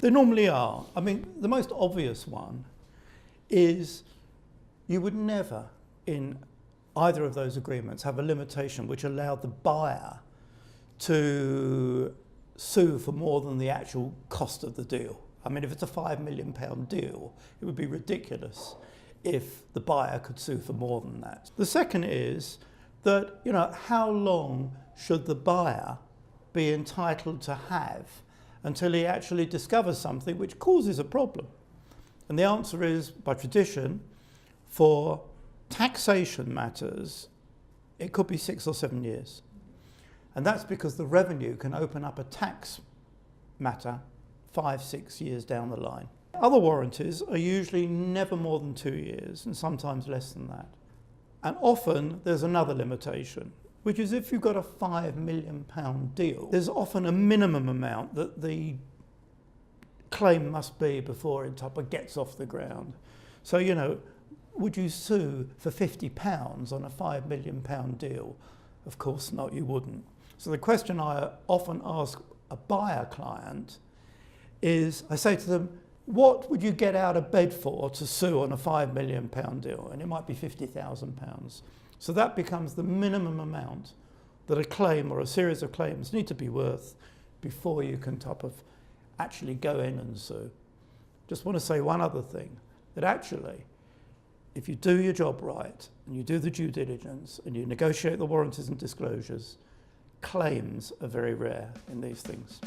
They normally are. I mean, the most obvious one is you would never, in either of those agreements, have a limitation which allowed the buyer to sue for more than the actual cost of the deal. I mean, if it's a £5 million deal, it would be ridiculous if the buyer could sue for more than that. The second is that, how long should the buyer be entitled to have until he actually discovers something which causes a problem? And the answer is, by tradition, for taxation matters, it could be 6 or 7 years. And that's because the revenue can open up a tax matter 5, 6 years down the line. Other warranties are usually never more than 2 years, and sometimes less than that. And often there's another limitation, which is if you've got a £5 million deal, there's often a minimum amount that the claim must be before it gets off the ground. So, would you sue for £50 on a £5 million deal? Of course not, you wouldn't. So the question I often ask a buyer client is, I say to them, what would you get out of bed for to sue on a £5 million deal? And it might be £50,000. So that becomes the minimum amount that a claim or a series of claims need to be worth before you can actually go in and sue. Just want to say one other thing, that actually, if you do your job right, and you do the due diligence, and you negotiate the warranties and disclosures, claims are very rare in these things.